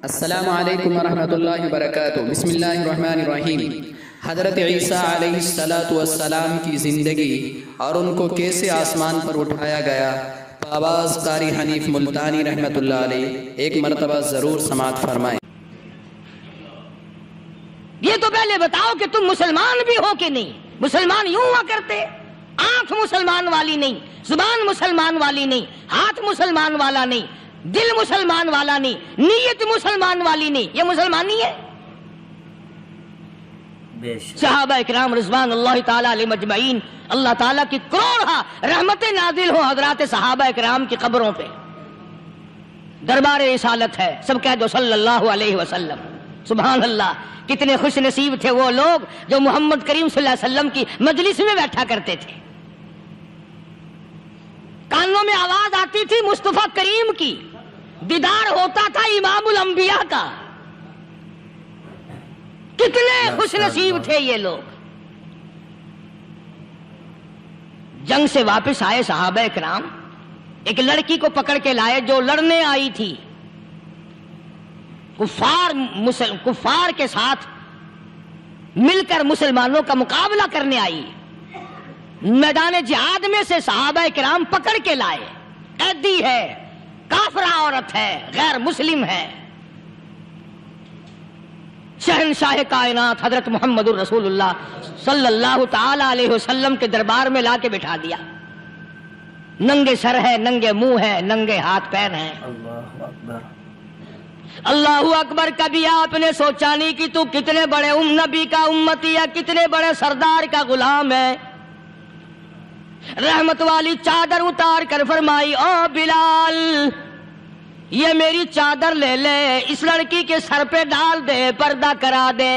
السلام علیکم ورحمۃ اللہ وبرکاتہ۔ بسم اللہ الرحمن الرحیم۔ حضرت عیسیٰ علیہ السلام کی زندگی اور ان کو کیسے آسمان پر اٹھایا گیا، آواز قاری حنیف ملتانی رحمۃ اللہ علیہ ایک مرتبہ ضرور سماعت فرمائیں۔ یہ تو پہلے بتاؤ کہ تم مسلمان بھی ہو کہ نہیں؟ مسلمان یوں ہوا کرتے، آنکھ مسلمان والی نہیں، زبان مسلمان والی نہیں، ہاتھ مسلمان والا نہیں، دل مسلمان والا نہیں، نیت مسلمان والی نہیں، یہ مسلمان نہیں ہے؟ صحابہ اکرام رضوان اللہ تعالیٰ علیہ مجمعین، اللہ تعالیٰ کی کروڑ رحمتیں نازل ہوں حضرات صحابہ اکرام کی قبروں پہ۔ دربار رسالت ہے، سب کہہ دو صلی اللہ علیہ وسلم۔ سبحان اللہ، کتنے خوش نصیب تھے وہ لوگ جو محمد کریم صلی اللہ علیہ وسلم کی مجلس میں بیٹھا کرتے تھے۔ کانوں میں آواز آتی تھی مصطفیٰ کریم کی، دیدار ہوتا تھا امام الانبیاء کا۔ کتنے خوش نصیب تھے یہ لوگ۔ جنگ سے واپس آئے صحابہ اکرام، ایک لڑکی کو پکڑ کے لائے جو لڑنے آئی تھی، کفار کے ساتھ مل کر مسلمانوں کا مقابلہ کرنے آئی۔ میدان جہاد میں سے صحابہ اکرام پکڑ کے لائے، قیدی ہے، کافرہ عورت ہے، غیر مسلم ہے۔ شہنشاہ کائنات حضرت محمد الرسول اللہ صلی اللہ تعالی علیہ وسلم کے دربار میں لا کے بٹھا دیا۔ ننگے سر ہے، ننگے منہ ہے، ننگے ہاتھ پیر ہیں۔ اللہ اکبر، اللہ اکبر۔ کبھی آپ نے سوچا نہیں کہ تو کتنے بڑے نبی کا امتی ہے، کتنے بڑے سردار کا غلام ہے؟ رحمت والی چادر اتار کر فرمائی، او بلال یہ میری چادر لے لے، اس لڑکی کے سر پہ ڈال دے، پردہ کرا دے۔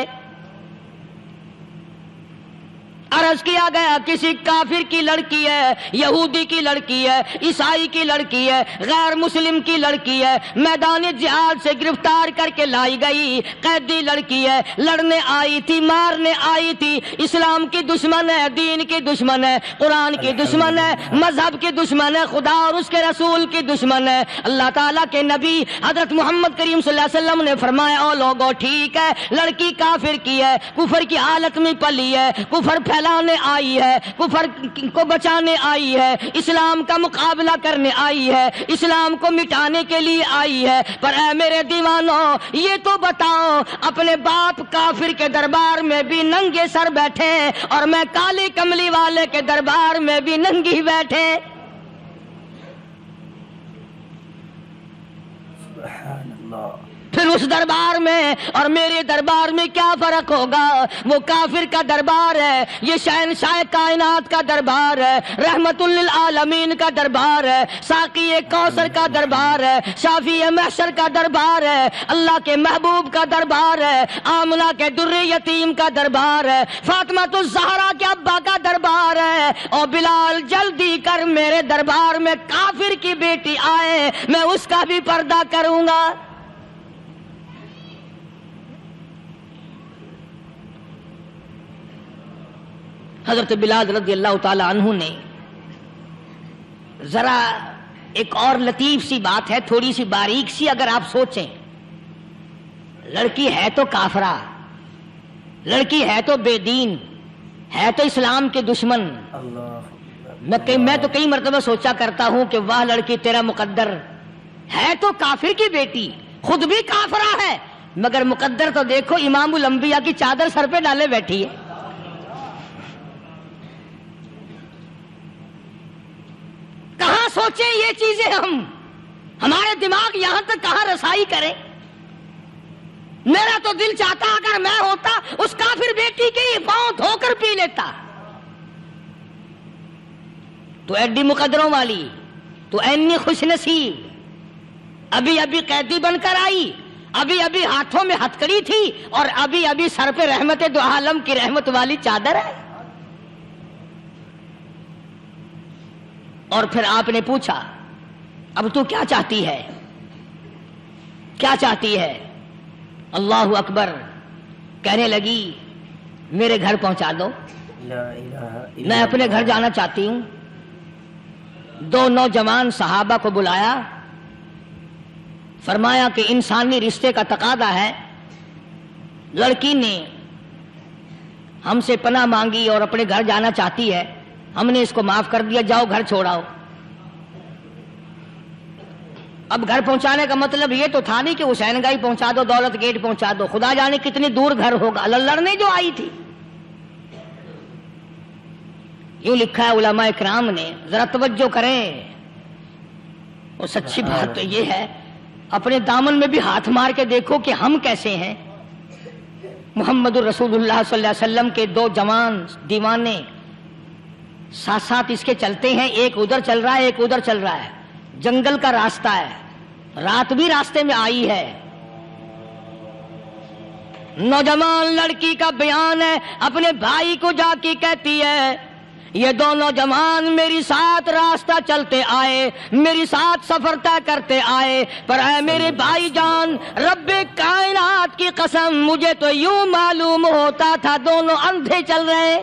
عرض کیا گیا کسی کافر کی لڑکی ہے، یہودی کی لڑکی ہے، عیسائی کی لڑکی ہے، غیر مسلم کی لڑکی ہے، میدان جہاد سے گرفتار کر کے لائی گئی، قیدی لڑکی ہے، لڑنے آئی تھی، مارنے آئی تھی، اسلام کی دشمن ہے، دین کی دشمن ہے، قرآن کی دشمن ہے، مذہب کی دشمن ہے، خدا اور اس کے رسول کی دشمن ہے۔ اللہ تعالیٰ کے نبی حضرت محمد کریم صلی اللہ علیہ وسلم نے فرمایا، او لوگو ٹھیک ہے لڑکی کافر کی ہے، کفر کی حالت میں پلی ہے، کفر پھیلانے آئی ہے، کفر کو بچانے آئی ہے، اسلام کا مقابلہ کرنے آئی ہے، اسلام کو مٹانے کے لیے آئی ہے، پر اے میرے دیوانوں یہ تو بتاؤ، اپنے باپ کافر کے دربار میں بھی ننگے سر بیٹھے اور میں کالی کملی والے کے دربار میں بھی ننگی بیٹھے۔ سبحان اللہ۔ پھر اس دربار میں اور میرے دربار میں کیا فرق ہوگا؟ وہ کافر کا دربار ہے، یہ شہنشاہ کائنات کا دربار ہے، رحمت للعالمین کا دربار ہے، ساقی کوثر کا دربار ہے، شافی محشر کا دربار ہے، اللہ کے محبوب کا دربار ہے، آمنہ کے در یتیم کا دربار ہے، فاطمہ الزہرا کے ابا کا دربار ہے۔ اور بلال جلدی کر، میرے دربار میں کافر کی بیٹی آئے، میں اس کا بھی پردہ کروں گا۔ حضرت بلال رضی اللہ تعالی عنہ نے ذرا ایک اور لطیف سی بات ہے، تھوڑی سی باریک سی، اگر آپ سوچیں، لڑکی ہے تو کافرہ، لڑکی ہے تو بے دین، ہے تو اسلام کے دشمن۔ میں تو کئی مرتبہ سوچا کرتا ہوں کہ واہ لڑکی تیرا مقدر، ہے تو کافر کی بیٹی، خود بھی کافرہ ہے، مگر مقدر تو دیکھو امام الانبیاء کی چادر سر پہ ڈالے بیٹھی ہے۔ کہاں سوچیں یہ چیزیں، ہمارے دماغ یہاں تک کہاں رسائی کرے؟ میرا تو دل چاہتا اگر میں ہوتا اس کافر بیٹی کے ہی پاؤں دھو کر پی لیتا۔ تو ایڈی مقدروں والی، تو اینی خوش نصیب، ابھی ابھی قیدی بن کر آئی، ابھی ابھی ہاتھوں میں ہتکڑی تھی اور ابھی ابھی سر پہ رحمت دو عالم کی رحمت والی چادر ہے۔ اور پھر آپ نے پوچھا اب تو کیا چاہتی ہے، کیا چاہتی ہے؟ اللہ اکبر، کہنے لگی میرے گھر پہنچا دو، میں اپنے گھر جانا چاہتی ہوں۔ دو نوجوان صحابہ کو بلایا، فرمایا کہ انسانی رشتے کا تقاضا ہے، لڑکی نے ہم سے پناہ مانگی اور اپنے گھر جانا چاہتی ہے، ہم نے اس کو معاف کر دیا، جاؤ گھر چھوڑاؤ۔ اب گھر پہنچانے کا مطلب یہ تو تھا نہیں کہ حسین گائی پہنچا دو، دولت گیٹ پہنچا دو، خدا جانے کتنی دور گھر ہوگا، لڑنے جو آئی تھی۔ یوں لکھا ہے علماء اکرام نے، ذرا توجہ کریں، اور سچی بات تو یہ ہے اپنے دامن میں بھی ہاتھ مار کے دیکھو کہ ہم کیسے ہیں۔ محمد الرسول اللہ صلی اللہ علیہ وسلم کے دو جوان دیوانے ساتھ ساتھ اس کے چلتے ہیں، ایک ادھر چل رہا ہے ایک ادھر چل رہا ہے، جنگل کا راستہ ہے، رات بھی راستے میں آئی ہے۔ نوجوان لڑکی کا بیان ہے، اپنے بھائی کو جا کے کہتی ہے یہ دو نوجوان میری ساتھ راستہ چلتے آئے، میری ساتھ سفر طے کرتے آئے، پر اے میرے بھائی جان، رب کائنات کی قسم مجھے تو یوں معلوم ہوتا تھا دونوں اندھے چل رہے۔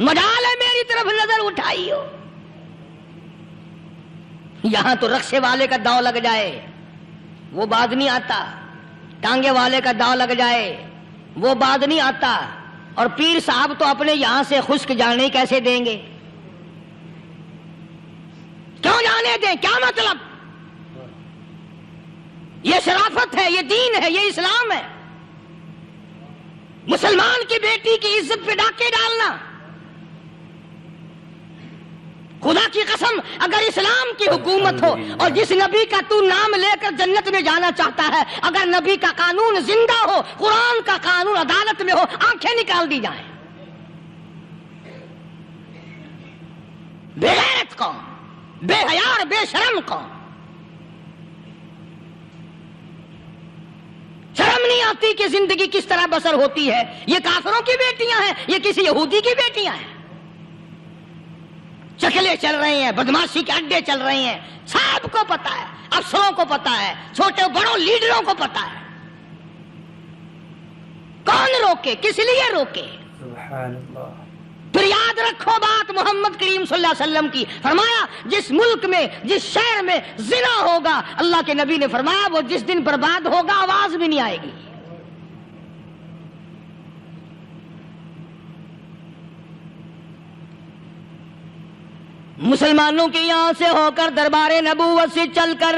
مجال ہے میری طرف نظر اٹھائی ہو، یہاں تو رکشے والے کا داؤ لگ جائے وہ بعد نہیں آتا، ٹانگے والے کا داؤ لگ جائے وہ بعد نہیں آتا، اور پیر صاحب تو اپنے یہاں سے خشک جانے کیسے دیں گے؟ کیوں جانے دیں؟ کیا مطلب؟ یہ شرافت ہے، یہ دین ہے، یہ اسلام ہے۔ مسلمان کی بیٹی کی عزت پہ ڈاکے ڈالنا، خدا کی قسم اگر اسلام کی حکومت ہو اور جس نبی کا تو نام لے کر جنت میں جانا چاہتا ہے، اگر نبی کا قانون زندہ ہو، قرآن کا قانون عدالت میں ہو، آنکھیں نکال دی جائیں۔ بے غیرت قوم، بے حیا اور بے شرم قوم، شرم نہیں آتی کہ زندگی کس طرح بسر ہوتی ہے۔ یہ کافروں کی بیٹیاں ہیں، یہ کسی یہودی کی بیٹیاں ہیں، چکلے چل رہے ہیں، بدماشی کے اڈے چل رہے ہیں، سب کو پتا ہے، افسروں کو پتا ہے، چھوٹے بڑوں لیڈروں کو پتا ہے۔ کون روکے؟ کس لیے روکے؟ سبحان اللہ۔ پھر یاد رکھو بات محمد کریم صلی اللہ علیہ وسلم کی، فرمایا جس ملک میں جس شہر میں زنا ہوگا، اللہ کے نبی نے فرمایا وہ جس دن برباد ہوگا آواز بھی نہیں آئے گی۔ مسلمانوں کے یہاں سے ہو کر دربار نبوت سے چل کر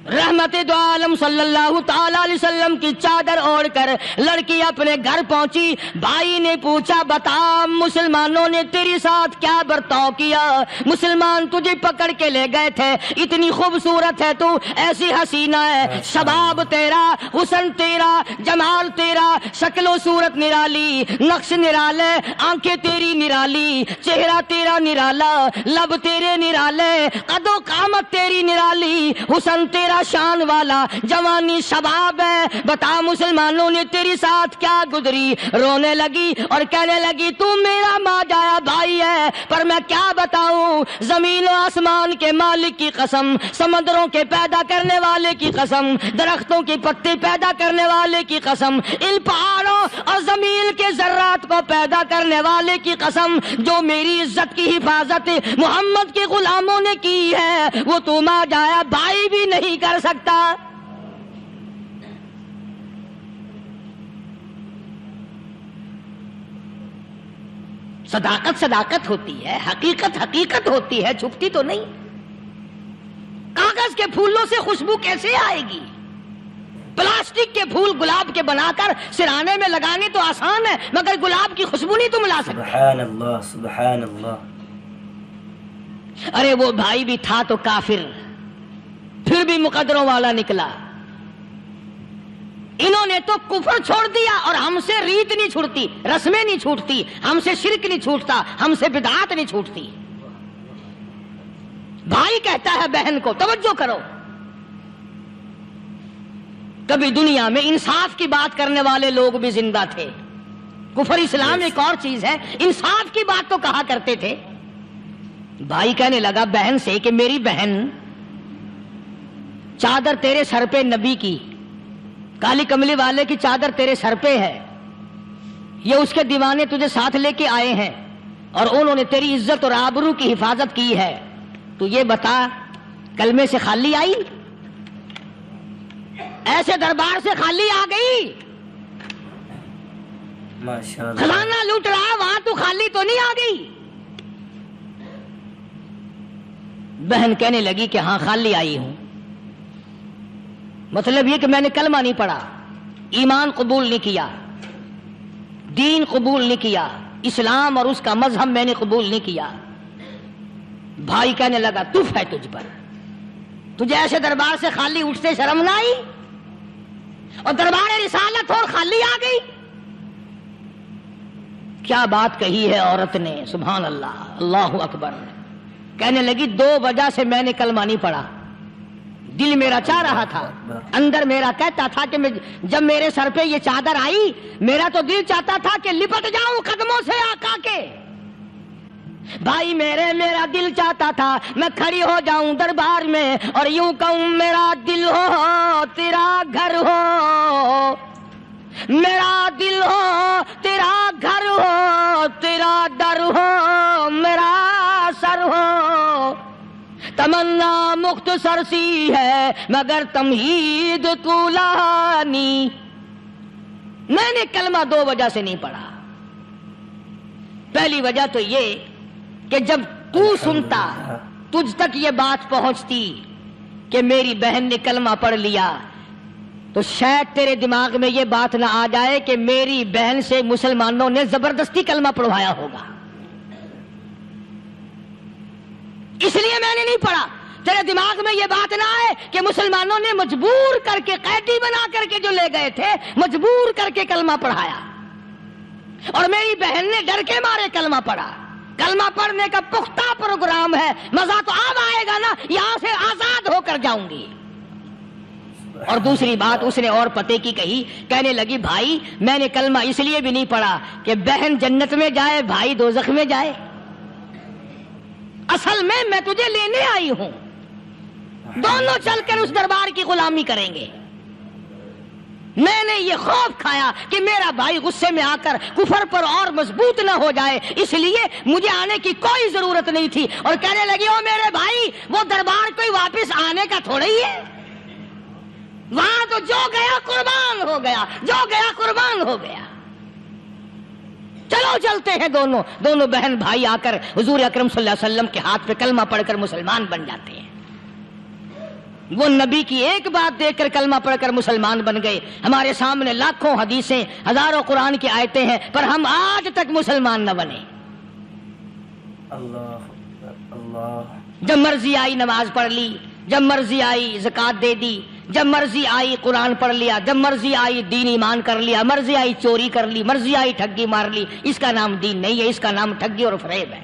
رحمت دو عالم صلی اللہ تعالی علیہ وسلم کی چادر اوڑھ کر لڑکی اپنے گھر پہنچی۔ بھائی نے پوچھا بتا مسلمانوں نے تیری ساتھ کیا برتاؤ کیا؟ مسلمان تجھے پکڑ کے لے گئے تھے، اتنی خوبصورت ہے تو، ایسی حسینہ ہے، شباب تیرا، حسن تیرا، جمال تیرا، شکل و صورت نرالی، نقش نرالے، آنکھیں تیری نرالی، چہرہ تیرا نرالا، لب تیرے نرالے، قد و قامت تیری نرالی، حسن تیرا شان والا، جوانی شباب ہے، بتا مسلمانوں نے تیری ساتھ کیا گزری؟ رونے لگی اور کہنے لگی تو میرا ماں جایا بھائی ہے، پر میں کیا بتاؤں، زمین و آسمان کے مالک کی قسم، سمندروں کے پیدا کرنے والے کی قسم، درختوں کے پتے پیدا کرنے والے کی قسم، ان پہاڑوں اور زمین کے ذرات کو پیدا کرنے والے کی قسم، جو میری عزت کی حفاظت محمد کے غلاموں نے کی ہے، وہ تو ماں جایا بھائی بھی نہیں کر سکتا۔ صداقت صداقت ہوتی ہے، حقیقت حقیقت ہوتی ہے، چھپتی تو نہیں۔ کاغذ کے پھولوں سے خوشبو کیسے آئے گی؟ پلاسٹک کے پھول گلاب کے بنا کر سرانے میں لگانے تو آسان ہے، مگر گلاب کی خوشبو نہیں تم لا سکتے۔ سبحان اللہ، سبحان اللہ۔ ارے وہ بھائی بھی تھا تو کافر، پھر بھی مقدروں والا نکلا۔ انہوں نے تو کفر چھوڑ دیا، اور ہم سے ریت نہیں چھوٹتی، رسمیں نہیں چھوٹتی، ہم سے شرک نہیں چھوٹتا، ہم سے بدعات نہیں چھوٹتی۔ بھائی کہتا ہے بہن کو، توجہ کرو، کبھی دنیا میں انصاف کی بات کرنے والے لوگ بھی زندہ تھے۔ کفر اسلام ایک اور چیز ہے، انصاف کی بات تو کہا کرتے تھے۔ بھائی کہنے لگا بہن سے کہ میری بہن، چادر تیرے سر پہ نبی کی، کالی کملی والے کی چادر تیرے سر پہ ہے، یہ اس کے دیوانے تجھے ساتھ لے کے آئے ہیں، اور انہوں نے تیری عزت اور آبرو کی حفاظت کی ہے، تو یہ بتا کلمے سے خالی آئی؟ ایسے دربار سے خالی آ گئی؟ ماشاء اللہ. خزانہ لوٹ رہا وہاں تو خالی تو نہیں آ گئی؟ بہن کہنے لگی کہ ہاں خالی آئی ہوں. مطلب یہ کہ میں نے کلمہ نہیں پڑھا، ایمان قبول نہیں کیا، دین قبول نہیں کیا، اسلام اور اس کا مذہب میں نے قبول نہیں کیا. بھائی کہنے لگا تف ہے تجھ پر، تجھے ایسے دربار سے خالی اٹھتے شرم نہ آئی؟ اور دربار رسالت اور خالی آ گئی. کیا بات کہی ہے عورت نے، سبحان اللہ، اللہ اکبر. کہنے لگی 2 وجہ سے میں نے کلمہ نہیں پڑھا. دل میرا چاہ رہا تھا، اندر میرا کہتا تھا کہ جب میرے سر پہ یہ چادر آئی میرا تو دل چاہتا تھا کہ لپٹ جاؤں قدموں سے آقا کے. بھائی میرا دل چاہتا تھا میں کھڑی ہو جاؤں دربار میں اور یوں کہوں میرا دل ہو تیرا گھر ہو، میرا دل ہو تیرا گھر ہو، تیرا در ہو میرا سر ہو. تمنا مختصر سی ہے مگر تمہید طولانی. میں نے کلمہ 2 وجہ سے نہیں پڑھا. پہلی وجہ تو یہ کہ جب تو سنتا، تجھ تک یہ بات پہنچتی کہ میری بہن نے کلمہ پڑھ لیا، تو شاید تیرے دماغ میں یہ بات نہ آ جائے کہ میری بہن سے مسلمانوں نے زبردستی کلمہ پڑھوایا ہوگا. اس لیے میں نے نہیں پڑھا. تیرے دماغ میں یہ بات نہ آئے کہ مسلمانوں نے مجبور کر کے، قیدی بنا کر کے جو لے گئے تھے، مجبور کر کے کلمہ پڑھایا اور میری بہن نے ڈر کے مارے کلمہ پڑھا. کلمہ پڑھنے کا پختہ پروگرام ہے. مزہ تو اب آئے گا نا، یہاں سے آزاد ہو کر جاؤں گی. اور دوسری بات اس نے اور پتے کی کہی. کہنے لگی بھائی میں نے کلمہ اس لیے بھی نہیں پڑھا کہ بہن جنت میں جائے بھائی دوزخ میں جائے. اصل میں تجھے لینے آئی ہوں، دونوں چل کر اس دربار کی غلامی کریں گے. میں نے یہ خوف کھایا کہ میرا بھائی غصے میں آ کر کفر پر اور مضبوط نہ ہو جائے، اس لیے مجھے آنے کی کوئی ضرورت نہیں تھی. اور کہنے لگی او میرے بھائی وہ دربار کوئی واپس آنے کا تھوڑا ہی ہے، وہاں تو جو گیا قربان ہو گیا، جو گیا قربان ہو گیا. چلو چلتے ہیں. دونوں بہن بھائی آ کر حضور اکرم صلی اللہ علیہ وسلم کے ہاتھ پہ کلمہ پڑھ کر مسلمان بن جاتے ہیں. وہ نبی کی ایک بات دیکھ کر کلمہ پڑھ کر مسلمان بن گئے. ہمارے سامنے لاکھوں حدیثیں، ہزاروں قرآن کی آیتیں ہیں، پر ہم آج تک مسلمان نہ بنے. اللہ. جب مرضی آئی نماز پڑھ لی، جب مرضی آئی زکوٰۃ دے دی، جب مرضی آئی قرآن پڑھ لیا، جب مرضی آئی دین ایمان کر لیا، مرضی آئی چوری کر لی، مرضی آئی ٹھگی مار لی. اس کا نام دین نہیں ہے، اس کا نام ٹھگی اور فریب ہے.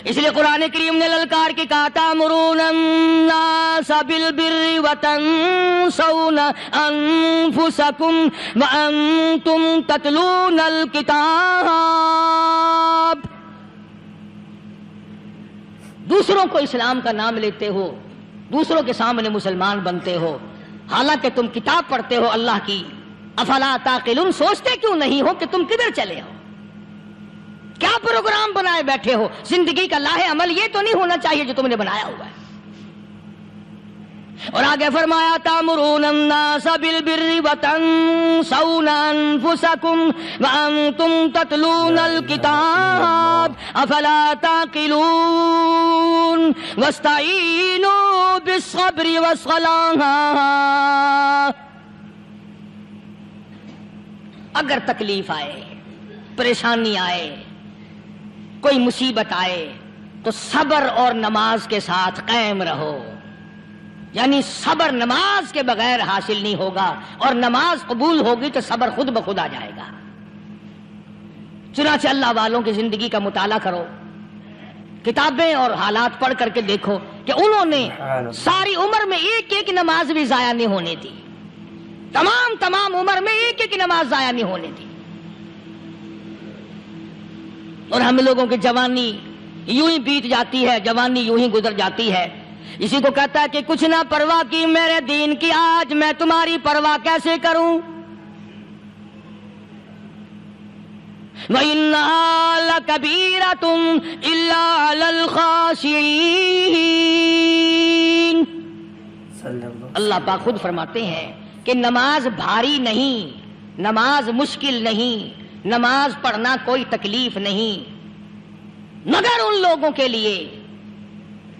اس لیے قرآن کریم نے للکار کے کہا تأمرون الناس بالبر وتنسون انفسکم وانتم تتلون الکتاب. دوسروں کو اسلام کا نام لیتے ہو، دوسروں کے سامنے مسلمان بنتے ہو، حالانکہ تم کتاب پڑھتے ہو اللہ کی. افلا تعقلون، سوچتے کیوں نہیں ہو کہ تم کدھر چلے ہو؟ کیا پروگرام بنائے بیٹھے ہو؟ زندگی کا لاہ عمل یہ تو نہیں ہونا چاہیے جو تم نے بنایا ہوا ہے. اور آگے فرمایا تأمرون الناس بالبر وتنسون انفسکم وانتم تتلون الکتاب افلا تعقلون واستعینوا بالصبر والصلاة. اگر تکلیف آئے، پریشانی آئے، کوئی مصیبت آئے تو صبر اور نماز کے ساتھ قائم رہو. یعنی صبر نماز کے بغیر حاصل نہیں ہوگا، اور نماز قبول ہوگی تو صبر خود بخود آ جائے گا. چنانچہ اللہ والوں کی زندگی کا مطالعہ کرو، کتابیں اور حالات پڑھ کر کے دیکھو کہ انہوں نے ساری عمر میں ایک ایک نماز بھی ضائع نہیں ہونے دی. تمام عمر میں ایک ایک نماز ضائع نہیں ہونے دی. اور ہم لوگوں کی جوانی یوں ہی بیت جاتی ہے، جوانی یوں ہی گزر جاتی ہے. اسی کو کہتا ہے کہ کچھ نہ پرواہ کی میرے دین کی، آج میں تمہاری پرواہ کیسے کروں. وَإِنَّهَا لَكَبِيرَةٌ إِلَّا عَلَى الْخَاشِعِينَ۔ صلی اللہ اللہ پاک خود فرماتے ہیں کہ نماز بھاری نہیں، نماز مشکل نہیں، نماز پڑھنا کوئی تکلیف نہیں، مگر ان لوگوں کے لیے،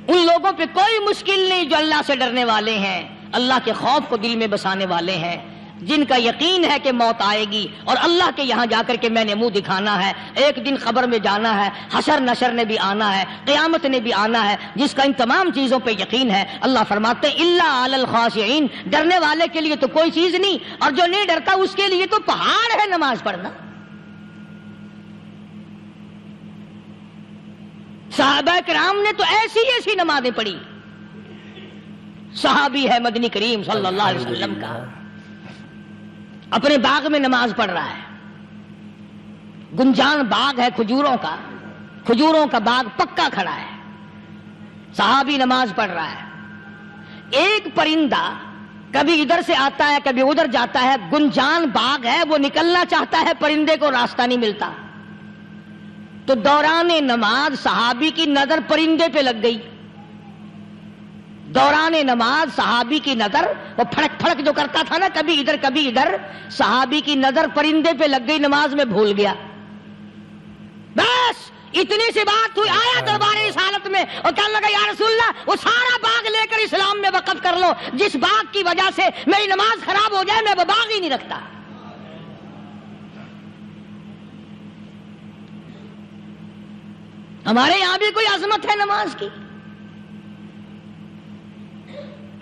ان لوگوں پہ کوئی مشکل نہیں جو اللہ سے ڈرنے والے ہیں، اللہ کے خوف کو دل میں بسانے والے ہیں، جن کا یقین ہے کہ موت آئے گی اور اللہ کے یہاں جا کر کے میں نے منہ دکھانا ہے، ایک دن قبر میں جانا ہے، حشر نشر نے بھی آنا ہے، قیامت نے بھی آنا ہے، جس کا ان تمام چیزوں پہ یقین ہے۔ اللہ فرماتے ہیں الا علی الخاشعین، ڈرنے والے کے لیے تو کوئی چیز نہیں، اور جو نہیں ڈرتا اس کے لیے تو پہاڑ ہے نماز پڑھنا۔ صحابہ کرام نے تو ایسی ایسی نمازیں پڑھی۔ صحابی ہے مدنی کریم صلی اللہ علیہ وسلم کا، اپنے باغ میں نماز پڑھ رہا ہے، گنجان باغ ہے کھجوروں کا، کھجوروں کا باغ پکا کھڑا ہے، صحابی نماز پڑھ رہا ہے، ایک پرندہ کبھی ادھر سے آتا ہے کبھی ادھر جاتا ہے، گنجان باغ ہے، وہ نکلنا چاہتا ہے، پرندے کو راستہ نہیں ملتا، تو دوران نماز صحابی کی نظر پرندے پہ لگ گئی، دوران نماز صحابی کی نظر، وہ پھڑک پھڑک جو کرتا تھا نا کبھی ادھر کبھی ادھر، صحابی کی نظر پرندے پہ لگ گئی، نماز میں بھول گیا۔ بس اتنی سی بات ہوئی، آیا دربار رسالت میں اور کہنے لگا یا رسول اللہ وہ سارا باغ لے کر اسلام میں وقف کر لو، جس باغ کی وجہ سے میری نماز خراب ہو جائے میں وہ باغ ہی نہیں رکھتا۔ ہمارے یہاں بھی کوئی عظمت ہے نماز کی؟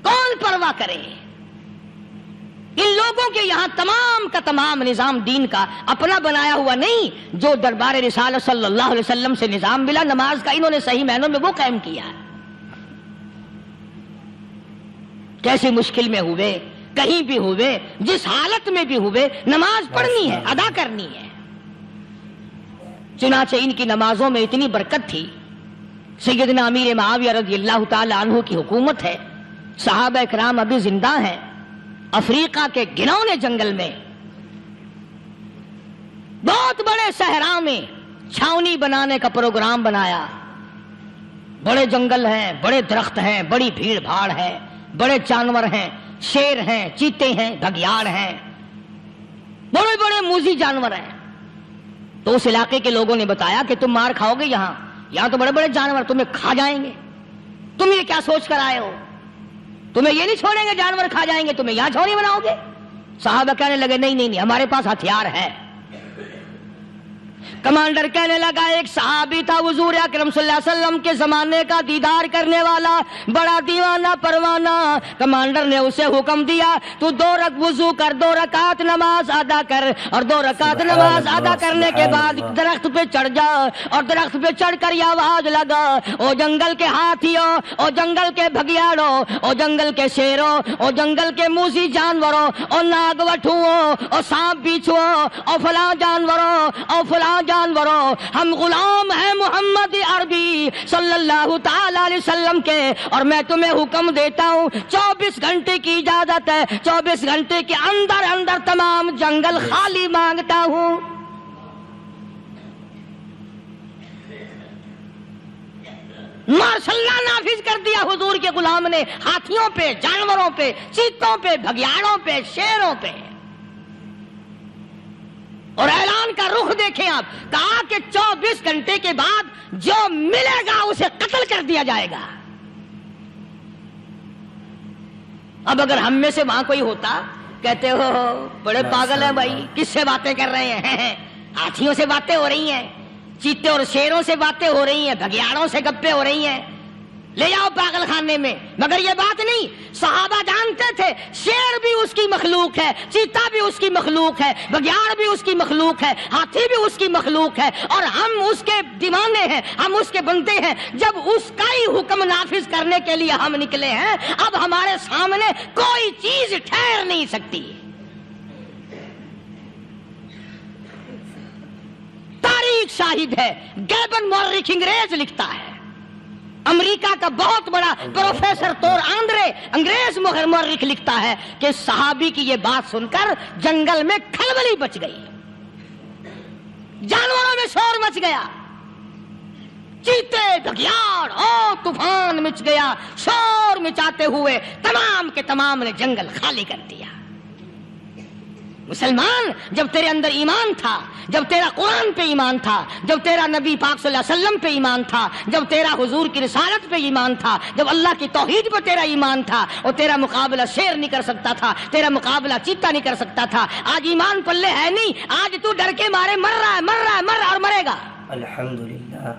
کون پرواہ کرے؟ ان لوگوں کے یہاں تمام کا تمام نظام دین کا اپنا بنایا ہوا نہیں، جو دربار رسالت صلی اللہ علیہ وسلم سے نظام ملا نماز کا، انہوں نے صحیح معنوں میں وہ قائم کیا ہے۔ کیسی مشکل میں ہوئے، کہیں بھی ہوئے، جس حالت میں بھی ہوئے، نماز پڑھنی ہے، ادا کرنی ہے۔ چنانچہ ان کی نمازوں میں اتنی برکت تھی، سیدنا امیر معاویہ رضی اللہ تعالی عنہ کی حکومت ہے، صحابہ اکرام ابھی زندہ ہیں، افریقہ کے گنونے جنگل میں بہت بڑے صحرا میں چھاونی بنانے کا پروگرام بنایا، بڑے جنگل ہیں، بڑے درخت ہیں، بڑی بھیڑ بھاڑ ہے، بڑے جانور ہیں، شیر ہیں، چیتے ہیں، گھگیاڑ ہیں، بڑے بڑے موذی جانور ہیں۔ تو اس علاقے کے لوگوں نے بتایا کہ تم مار کھاؤ گے، یہاں تو بڑے بڑے جانور تمہیں کھا جائیں گے، تم یہ کیا سوچ کر آئے ہو؟ تمہیں یہ نہیں چھوڑیں گے، جانور کھا جائیں گے، تمہیں یہاں چھوڑی بناؤ گے؟ صحابہ کہنے لگے نہیں ہمارے پاس ہتھیار ہے۔ کمانڈر کہنے لگا، ایک صحابی تھا حضور اکرم صلی اللہ علیہ وسلم کے زمانے کا دیدار کرنے والا، بڑا دیوانہ پروانہ، کمانڈر نے اسے حکم دیا تو 2 وضو کر، 2 رکعت نماز ادا کر، اور 2 رکعت نماز ادا کرنے کے بعد درخت پہ چڑھ جا، اور درخت پہ چڑھ کر یہ آواز لگا، او جنگل کے ہاتھیوں، او جنگل کے بھگیاڑوں، او جنگل کے شیروں، او جنگل کے موذی جانوروں، او ناگ وٹھوؤں، او سانپ بیچھوؤں، او فلاں جانوروں، او فلاں جانوروں، ہم غلام ہیں محمد عربی صلی اللہ تعالی علیہ وسلم کے، اور میں تمہیں حکم دیتا ہوں 24 گھنٹے کی اجازت ہے، 24 گھنٹے کے اندر اندر تمام جنگل خالی مانگتا ہوں۔ ماشاء اللہ نافذ کر دیا حضور کے غلام نے، ہاتھیوں پہ، جانوروں پہ، چیتوں پہ، بھگیاڑوں پہ، شیروں پہ، اور اعلان کا رخ دیکھیں آپ، کہا کہ 24 گھنٹے کے بعد جو ملے گا اسے قتل کر دیا جائے گا۔ اب اگر ہم میں سے وہاں کوئی ہوتا، کہتے ہو بڑے پاگل ہیں بھائی، کس سے باتیں کر رہے ہیں؟ ہاتھیوں سے باتیں ہو رہی ہیں، چیتے اور شیروں سے باتیں ہو رہی ہیں، بھگیاڑوں سے گپیں ہو رہی ہیں، لے جاؤ پاگل خانے میں۔ مگر یہ بات نہیں، صحابہ جانتے تھے شیر بھی اس کی مخلوق ہے، چیتا بھی اس کی مخلوق ہے، بگیاڑ بھی اس کی مخلوق ہے، ہاتھی بھی اس کی مخلوق ہے، اور ہم اس کے دیوانے ہیں، ہم اس کے بندے ہیں۔ جب اس کا ہی حکم نافذ کرنے کے لیے ہم نکلے ہیں، اب ہمارے سامنے کوئی چیز ٹھہر نہیں سکتی۔ تاریخ شاہد ہے، گیبن مورخ انگریز لکھتا ہے، امریکہ کا بہت بڑا پروفیسر تور آندرے انگریز مورخ لکھتا ہے کہ صحابی کی یہ بات سن کر جنگل میں کھلبلی بچ گئی، جانوروں میں شور مچ گیا، چیتے بگیاڑ اور طوفان مچ گیا، شور مچاتے ہوئے تمام کے تمام نے جنگل خالی کر دیا۔ مسلمان، جب تیرے اندر ایمان تھا، جب تیرا قرآن پہ ایمان تھا، جب تیرا نبی پاک صلی اللہ علیہ وسلم پہ ایمان تھا، جب تیرا حضور کی رسالت پہ ایمان تھا، جب اللہ کی توحید پہ تیرا ایمان تھا، اور تیرا مقابلہ شیر نہیں کر سکتا تھا، تیرا مقابلہ چیتا نہیں کر سکتا تھا۔ آج ایمان پلے ہے نہیں، آج تو ڈر کے مارے مر رہا ہے اور مرے گا۔ الحمدللہ۔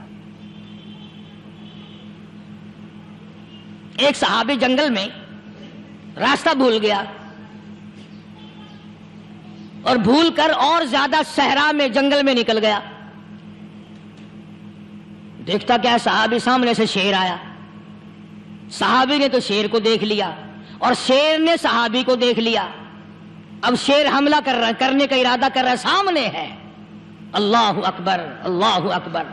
ایک صحابی جنگل میں راستہ بھول گیا اور بھول کر اور زیادہ صحرا میں جنگل میں نکل گیا۔ دیکھتا کیا، صحابی سامنے سے شیر آیا۔ صحابی نے تو شیر کو دیکھ لیا اور شیر نے صحابی کو دیکھ لیا۔ اب شیر حملہ کرنے کا ارادہ کر رہا ہے، سامنے ہے۔ اللہ اکبر، اللہ اکبر۔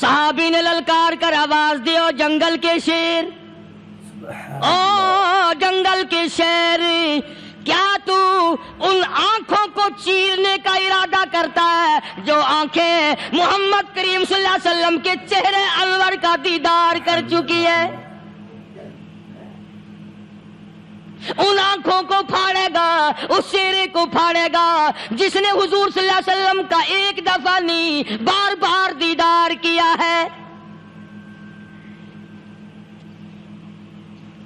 صحابی نے للکار کر آواز دی، او جنگل کے شیر، او جنگل کے شیر، کیا تو ان آنکھوں کو چیرنے کا ارادہ کرتا ہے جو آنکھیں محمد کریم صلی اللہ علیہ وسلم کے چہرے انور کا دیدار کر چکی ہے؟ ان آنکھوں کو پھاڑے گا، اس چہرے کو پھاڑے گا جس نے حضور صلی اللہ علیہ وسلم کا ایک دفعہ نہیں بار بار دیدار کیا ہے۔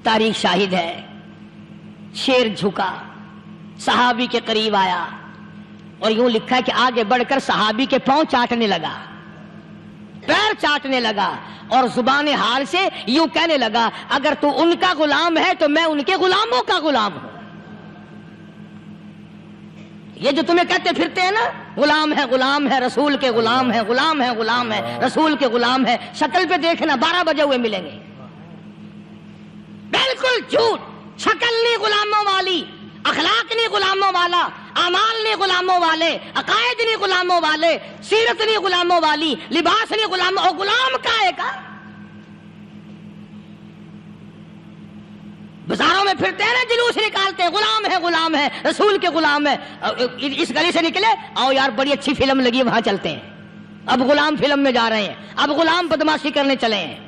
تاریخ شاہد ہے، شیر جھکا، صحابی کے قریب آیا اور یوں لکھا ہے کہ آگے بڑھ کر صحابی کے پاؤں چاٹنے لگا، پیر چاٹنے لگا اور زبان حال سے یوں کہنے لگا، اگر تو ان کا غلام ہے تو میں ان کے غلاموں کا غلام ہوں۔ یہ جو تمہیں کہتے پھرتے ہیں نا، غلام ہے رسول کے، غلام ہے رسول کے غلام ہے، شکل پہ دیکھنا 12 بجے ہوئے ملیں گے۔ بالکل جھوٹ، شکل نہیں غلاموں والی، اخلاق نہیں غلاموں والا، اعمال نہیں غلاموں والے، عقائد نہیں غلاموں والے، سیرت نہیں غلاموں والی، لباس نہیں غلاموں، اور غلام کائے کا؟ بازاروں میں پھرتے ہیں نا، جلوس نکالتے ہیں، غلام ہے رسول کے غلام ہے۔ اس گلی سے نکلے، آؤ یار بڑی اچھی فلم لگی، وہاں چلتے ہیں۔ اب غلام فلم میں جا رہے ہیں، اب غلام بدماشی کرنے چلے ہیں۔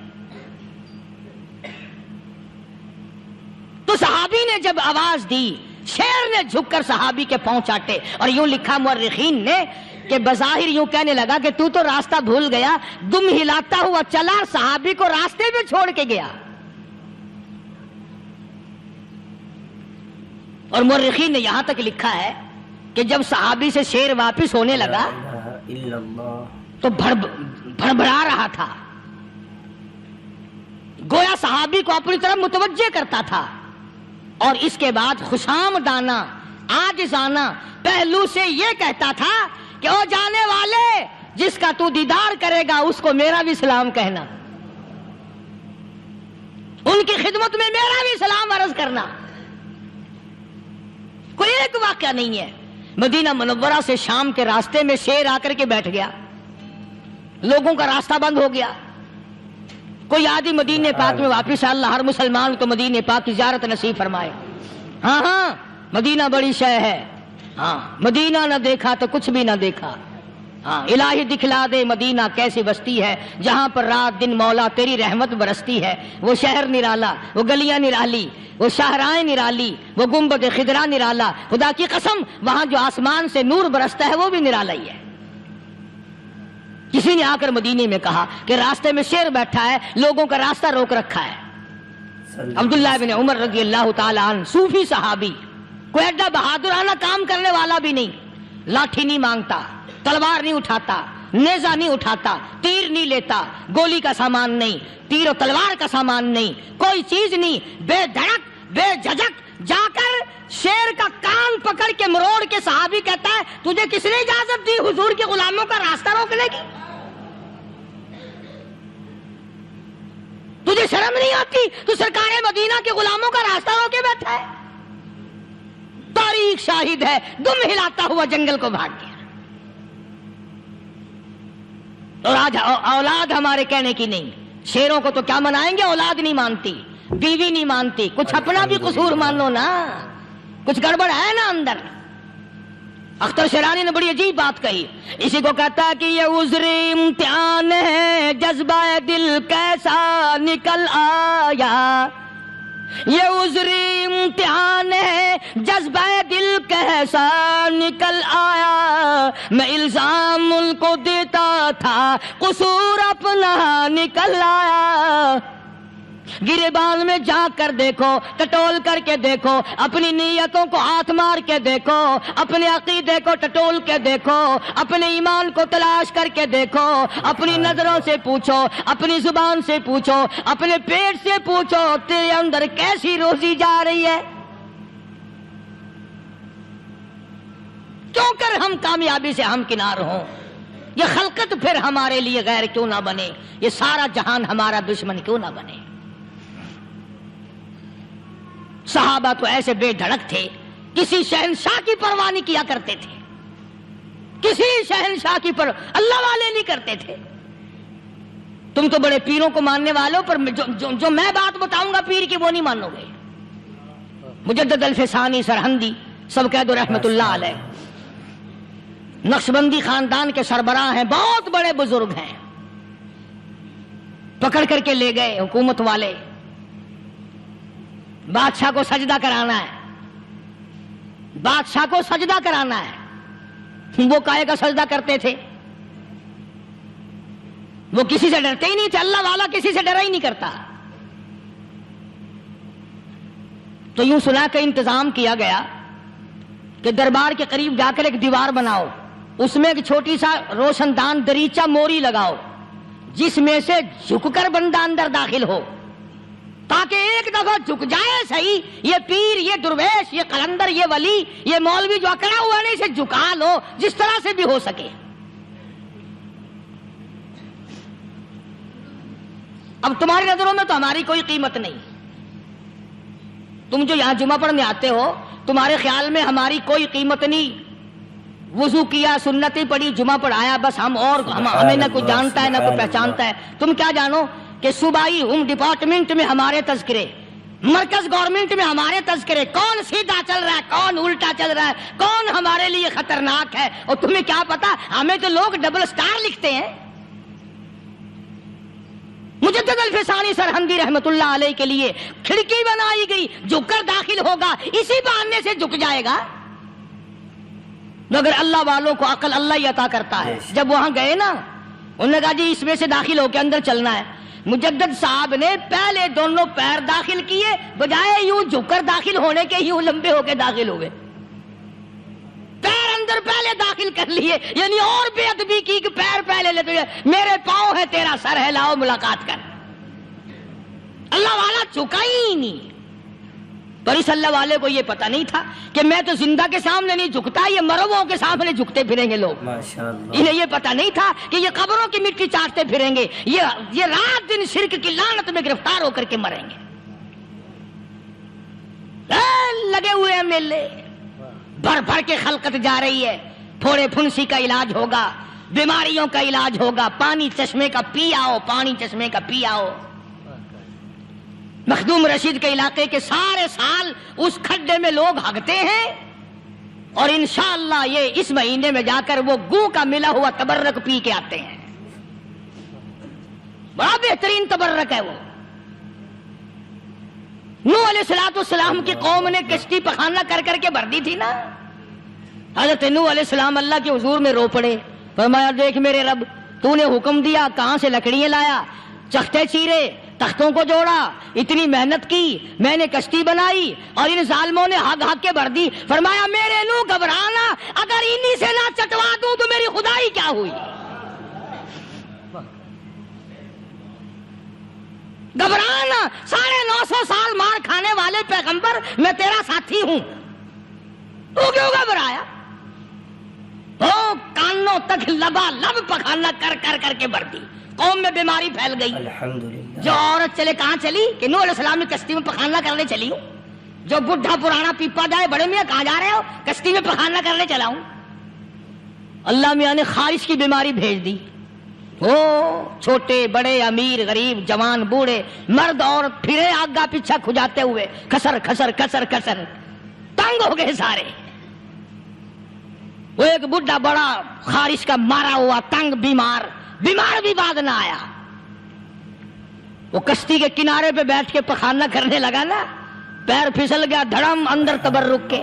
تو صحابی نے جب آواز دی، شیر نے جھک کر صحابی کے پاؤں چاٹے، اور یوں لکھا مورخین نے کہ بظاہر یوں کہنے لگا کہ تو راستہ بھول گیا، دم ہلاتا ہوا چلا، صحابی کو راستے میں چھوڑ کے گیا۔ اور مورخین نے یہاں تک لکھا ہے کہ جب صحابی سے شیر واپس ہونے لگا تو بھڑبڑا رہا تھا، گویا صحابی کو اپنی طرف متوجہ کرتا تھا، اور اس کے بعد خوشامدانہ عاجزانہ پہلو سے یہ کہتا تھا کہ او جانے والے، جس کا تو دیدار کرے گا اس کو میرا بھی سلام کہنا، ان کی خدمت میں میرا بھی سلام عرض کرنا۔ کوئی ایک واقعہ نہیں ہے۔ مدینہ منورہ سے شام کے راستے میں شیر آ کر کے بیٹھ گیا، لوگوں کا راستہ بند ہو گیا، کوئی آدمی مدینہ پاک میں واپس، اللہ ہر مسلمان کو مدینہ پاک کی زیارت نصیب فرمائے۔ ہاں مدینہ بڑی شے ہے، ہاں مدینہ نہ دیکھا تو کچھ بھی نہ دیکھا، ہاں الہی دکھلا دے مدینہ کیسی بستی ہے، جہاں پر رات دن مولا تیری رحمت برستی ہے۔ وہ شہر نرالا، وہ گلیاں نرالی، وہ شاہراہیں نرالی، وہ گنبد خضرا نرالا، خدا کی قسم وہاں جو آسمان سے نور برستا ہے وہ بھی نرالا ہی ہے۔ کسی نے آ کر مدینے میں کہا کہ راستے میں شیر بیٹھا ہے، لوگوں کا راستہ روک رکھا ہے۔ عبداللہ بن عمر رضی اللہ تعالی عنہ، صوفی صحابی، کوئی ایڈا بہادرانہ کام کرنے والا بھی نہیں، لاٹھی نہیں مانگتا، تلوار نہیں اٹھاتا، نیزہ نہیں اٹھاتا، تیر نہیں لیتا، گولی کا سامان نہیں، تیر و تلوار کا سامان نہیں، کوئی چیز نہیں، بے دھڑک بے جھجک جا کر شیر کا کان پکڑ کے مروڑ کے صحابی کہتا ہے، تجھے کس نے اجازت دی حضور کے غلاموں کا راستہ روکنے کی؟ تجھے شرم نہیں آتی؟ تو سرکار مدینہ کے غلاموں کا راستہ روکے بیٹھا ہے۔ تاریخ شاہد ہے، دم ہلاتا ہوا جنگل کو بھاگ گیا۔ اور آج اولاد ہمارے کہنے کی نہیں، شیروں کو تو کیا منائیں گے، اولاد نہیں مانتی، بیوی نہیں مانتی، کچھ اپنا بھی قصور مانو نا، کچھ گڑبڑ ہے نا اندر۔ اختر شیرانی نے بڑی عجیب بات کہی، اسی کو کہتا ہے کہ یہ عذر امتحان ہے، جذبہ دل کیسا نکل آیا، یہ عذر امتحان ہے، جذبہ دل کیسا نکل آیا، میں الزام ان کو دیتا تھا، قصور اپنا نکل آیا۔ گریبان میں جا کر دیکھو، ٹٹول کر کے دیکھو، اپنی نیتوں کو ہاتھ مار کے دیکھو، اپنے عقیدے کو ٹٹول کے دیکھو، اپنے ایمان کو تلاش کر کے دیکھو، اپنی نظروں سے پوچھو، اپنی زبان سے پوچھو، اپنے پیٹ سے پوچھو، تیرے اندر کیسی روزی جا رہی ہے؟ کیوں کر ہم کامیابی سے ہمکنار ہوں؟ یہ خلقت پھر ہمارے لیے غیر کیوں نہ بنے؟ یہ سارا جہان ہمارا دشمن کیوں نہ بنے؟ صحابہ تو ایسے بے دھڑک تھے، کسی شہنشاہ کی پرواہ نہیں کیا کرتے تھے، کسی شہنشاہ کی اللہ والے نہیں کرتے تھے۔ تم تو بڑے پیروں کو ماننے والوں، پر جو میں بات بتاؤں گا پیر کی وہ نہیں مانو گے۔ مجدد الفسانی سرہندی سب کہہ دو رحمت اللہ علیہ، نقشبندی خاندان کے سربراہ ہیں، بہت بڑے بزرگ ہیں، پکڑ کر کے لے گئے حکومت والے، بادشاہ کو سجدہ کرانا ہے، بادشاہ کو سجدہ کرانا ہے۔ وہ کائے کا سجدہ کرتے تھے؟ وہ کسی سے ڈرتے ہی نہیں تھے، اللہ والا کسی سے ڈرا ہی نہیں کرتا۔ تو یوں سنا کا انتظام کیا گیا کہ دربار کے قریب جا کر ایک دیوار بناؤ، اس میں ایک چھوٹی سا روشن دان دریچہ موری لگاؤ، جس میں سے جھک کر بندہ اندر داخل ہو، تاکہ ایک دفعہ جھک جائے صحیح، یہ پیر، یہ درویش، یہ قلندر، یہ ولی، یہ مولوی جو اکڑا ہوا نہیں، اسے جھکا لو جس طرح سے بھی ہو سکے۔ اب تمہاری نظروں میں تو ہماری کوئی قیمت نہیں، تم جو یہاں جمعہ پڑھنے آتے ہو، تمہارے خیال میں ہماری کوئی قیمت نہیں، وضو کیا، سنتیں پڑھی، جمعہ پڑھایا، بس ہمیں نہ کوئی جانتا ہے نہ کوئی پہچانتا ہے۔ تم کیا جانو کہ صوبائی ہوم ڈپارٹمنٹ میں ہمارے تذکرے، مرکز گورنمنٹ میں ہمارے تذکرے، کون سیدھا چل رہا ہے، کون الٹا چل رہا ہے، کون ہمارے لیے خطرناک ہے، اور تمہیں کیا پتا؟ ہمیں تو لوگ ڈبل سٹار لکھتے ہیں۔ مجدد الفسانی سرہندی رحمت اللہ علیہ کے لیے کھڑکی بنائی گئی، جھک کر داخل ہوگا، اسی بہانے سے جھک جائے گا۔ مگر اللہ والوں کو عقل اللہ ہی عطا کرتا ہے۔ جب وہاں گئے نا، انہوں نے کہا جی اس میں سے داخل ہو کے اندر چلنا ہے۔ مجدد صاحب نے پہلے دونوں پیر داخل کیے، بجائے یوں جھک کر داخل ہونے کے یوں لمبے ہو کے داخل ہوئے، پیر اندر پہلے داخل کر لیے، یعنی اور بے ادبی کی کہ پیر پہلے لیتے ہوئے، میرے پاؤں ہے تیرا سر ہے، لاؤ ملاقات کر۔ اللہ والا جھکا ہی نہیں۔ پر اس اللہ والے کو یہ پتہ نہیں تھا کہ میں تو زندہ کے سامنے نہیں جھکتا، یہ مرووں کے سامنے جھکتے پھریں گے لوگ۔ انہیں یہ پتہ نہیں تھا کہ یہ قبروں کی مٹی چاٹتے پھریں گے، یہ رات دن شرک کی لعنت میں گرفتار ہو کر کے مریں گے۔ لگے ہوئے ہیں میلے، بھر بھر کے خلقت جا رہی ہے، پھوڑے پھنسی کا علاج ہوگا، بیماریوں کا علاج ہوگا، پانی چشمے کا پی آؤ، پانی چشمے کا پی آؤ۔ مخدوم رشید کے علاقے کے سارے سال اس کھڈے میں لوگ ہگتے ہیں، اور انشاءاللہ یہ اس مہینے میں جا کر وہ گو کا ملا ہوا تبرک پی کے آتے ہیں۔ بڑا بہترین تبرک ہے وہ۔ نوح علیہ السلام کی قوم نے کشتی پخانہ کر کر کے بھر دی تھی نا، حضرت نوح علیہ السلام اللہ کے حضور میں رو پڑے، فرمایا دیکھ میرے رب، تو نے حکم دیا، کہاں سے لکڑیاں لایا، چختے چیرے، تختوں کو جوڑا، اتنی محنت کی، میں نے کشتی بنائی، اور ان ظالموں نے ہگ ہگ کے بھر دی۔ فرمایا میرے نو گھبرانا، اگر انہی سے نہ چٹوا دوں تو میری خدائی کیا ہوئی؟ گھبرانا، 950 سال مار کھانے والے پیغمبر، میں تیرا ساتھی ہوں، تو کیوں گھبرایا؟ کانوں تک لبا لب پخانا کر کر کر کے بھر دی، قوم میں بیماری پھیل گئی۔ الحمدللہ۔ جو عورت چلے کہاں چلی کہ نوح علیہ السلام نے کشتی میں پخانا کرنے چلی ہوں، جو بڈھا پرانا پیپا جائے، بڑے میاں کہاں جا رہے ہو؟ کشتی میں پخانا کرنے چلا ہوں۔ اللہ میاں نے خارش کی بیماری بھیج دی، چھوٹے بڑے، امیر غریب، جوان بوڑھے، مرد عورت پھرے آگا پیچھا کھجاتے ہوئے، کسر کسر کسر کسر، تنگ ہو گئے سارے۔ وہ ایک بڈھا بڑا خارش کا مارا ہوا تنگ بیمار بھی بعد نہ آیا. وہ کشتی کے کنارے پہ بیٹھ کے پخانہ کرنے لگا نا, پیر پھسل گیا دھڑم اندر تبرک کے,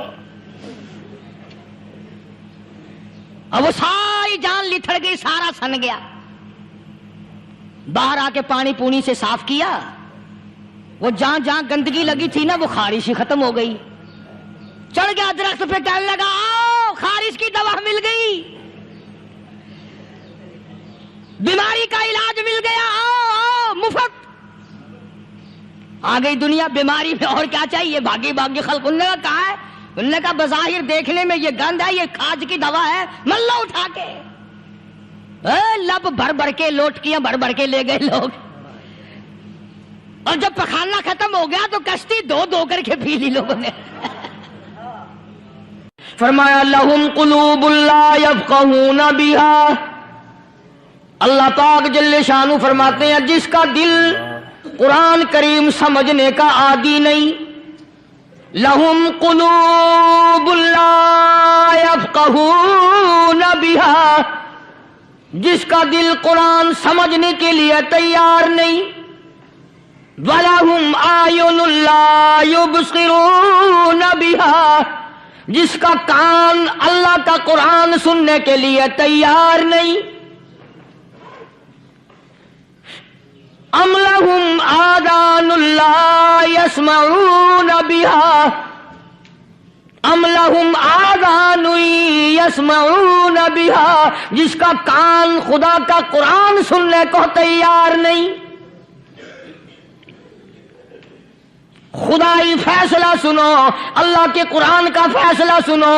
اور وہ ساری جان لتھڑ گئی, سارا سن گیا. باہر آ کے پانی پونی سے صاف کیا, وہ جہاں جہاں گندگی لگی تھی نا وہ خارش ہی ختم ہو گئی. چڑھ گیا درخت پہ, کہنے لگا آؤ خارش کی دوا مل گئی, بیماری کا علاج مل گیا, آؤ مفت. آ گئی دنیا بیماری میں, اور کیا چاہیے, بھاگی بھاگی خلق. انہوں نے کہا ہے, انہوں نے کہا بظاہر دیکھنے میں یہ گند ہے, یہ کھاج کی دوا ہے, ملو اٹھا کے. لب بھر بھر کے, لوٹکیاں بھر بھر کے لے گئے لوگ. اور جب پخانہ ختم ہو گیا تو کشتی دو دو کر کے پی لی لوگوں نے. فرمایا لہم قلوب لا یفقہون بہا. اللہ پاک جل شانہ فرماتے ہیں جس کا دل قرآن کریم سمجھنے کا عادی نہیں. لہم قلوب لا یفقہون بہا, جس کا دل قرآن سمجھنے کے لیے تیار نہیں. وَلَهُمْ أَعْيُنٌ لَا يُبْصِرُونَ بِهَا, جس کا کان اللہ کا قرآن سننے کے لیے تیار نہیں. أَمْ لَهُمْ آذَانٌ لَا يَسْمَعُونَ بِهَا, ام لہم آذان یسمعون بها, جس کا کان خدا کا قرآن سننے کو تیار نہیں. خدائی فیصلہ سنو, اللہ کے قرآن کا فیصلہ سنو,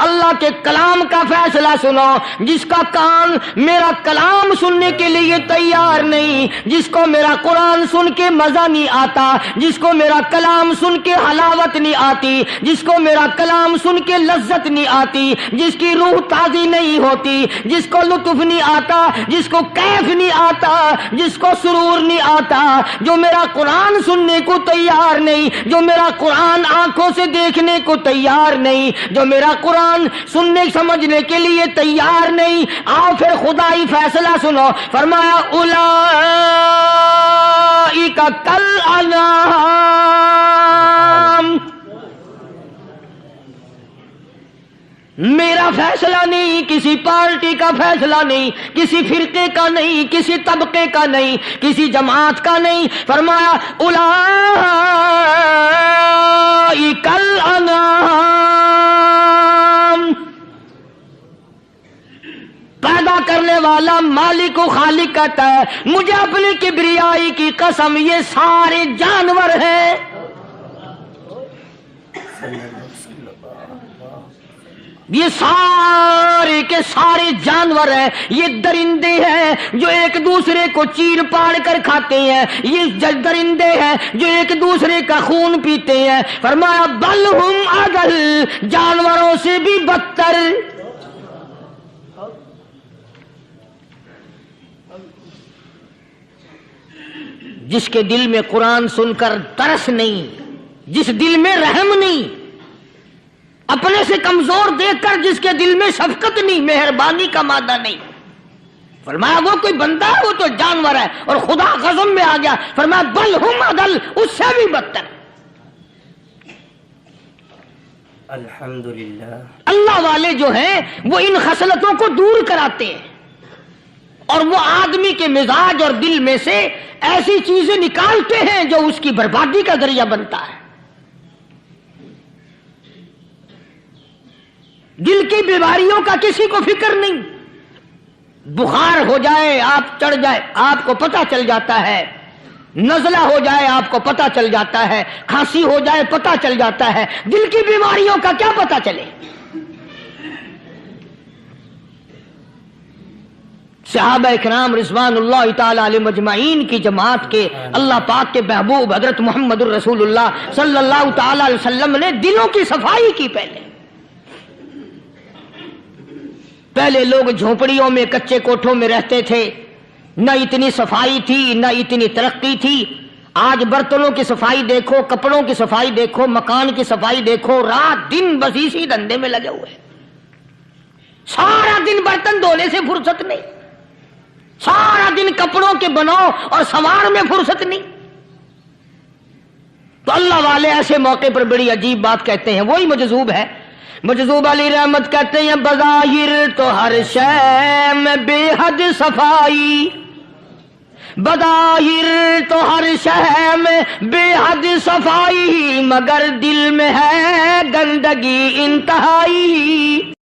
اللہ کے کلام کا فیصلہ سنو. جس کا کان میرا کلام سننے کے لیے تیار نہیں, جس کو میرا قرآن سن کے مزہ نہیں آتا, جس کو میرا کلام سن کے حلاوت نہیں آتی, جس کو میرا کلام سن کے لذت نہیں آتی, جس کی روح تازی نہیں ہوتی, جس کو لطف نہیں آتا, جس کو کیف نہیں آتا, جس کو سرور نہیں آتا, جو میرا قرآن سننے کو تیار نہیں, جو میرا قرآن آنکھوں سے دیکھنے کو تیار نہیں, جو میرا قرآن سننے سمجھنے کے لیے تیار نہیں. آؤ پھر خدائی فیصلہ سنو. فرمایا اولئک کالانعام, میرا فیصلہ نہیں, کسی پارٹی کا فیصلہ نہیں, کسی فرقے کا نہیں, کسی طبقے کا نہیں, کسی جماعت کا نہیں. فرمایا اولئک الانعام, پیدا کرنے والا مالک و خالق کہتا ہے مجھے اپنی کبریائی کی قسم یہ سارے جانور ہیں. یہ سارے کے سارے جانور ہیں, یہ درندے ہیں جو ایک دوسرے کو چیر پاڑ کر کھاتے ہیں, یہ درندے ہیں جو ایک دوسرے کا خون پیتے ہیں. فرمایا بل ہم اضل, جانوروں سے بھی بدتر. جس کے دل میں قرآن سن کر ترس نہیں, جس دل میں رحم نہیں, اپنے سے کمزور دیکھ کر جس کے دل میں شفقت نہیں, مہربانی کا مادہ نہیں. فرمایا وہ کوئی بندہ ہے, وہ تو جانور ہے. اور خدا غضب میں آ گیا, فرمایا بل ہم اضل, اس سے بھی بدتر. الحمدللہ, اللہ والے جو ہیں وہ ان خصلتوں کو دور کراتے ہیں, اور وہ آدمی کے مزاج اور دل میں سے ایسی چیزیں نکالتے ہیں جو اس کی بربادی کا ذریعہ بنتا ہے. دل کی بیماریوں کا کسی کو فکر نہیں. بخار ہو جائے, آپ چڑھ جائے, آپ کو پتہ چل جاتا ہے. نزلہ ہو جائے, آپ کو پتہ چل جاتا ہے. کھانسی ہو جائے, پتہ چل جاتا ہے. دل کی بیماریوں کا کیا پتہ چلے. صحابہ اکرام رضوان اللہ تعالی علیہ مجمعین کی جماعت کے اللہ پاک کے محبوب حضرت محمد الرسول اللہ صلی اللہ تعالی علیہ وسلم نے دلوں کی صفائی کی. پہلے لوگ جھونپڑیوں میں, کچے کوٹھوں میں رہتے تھے, نہ اتنی صفائی تھی, نہ اتنی ترقی تھی. آج برتنوں کی صفائی دیکھو, کپڑوں کی صفائی دیکھو, مکان کی صفائی دیکھو, رات دن بس اسی دھندے میں لگے ہوئے. سارا دن برتن دھونے سے فرصت نہیں، سارا دن کپڑوں کے بناؤ اور سنوار میں فرصت نہیں. تو اللہ والے ایسے موقع پر بڑی عجیب بات کہتے ہیں. وہی مجذوب ہے. مجذوب علی رحمت کہتے ہیں بظاہر تو ہر شے میں بے حد صفائی، بظاہر تو ہر شے میں بے حد صفائی، مگر دل میں ہے گندگی انتہائی.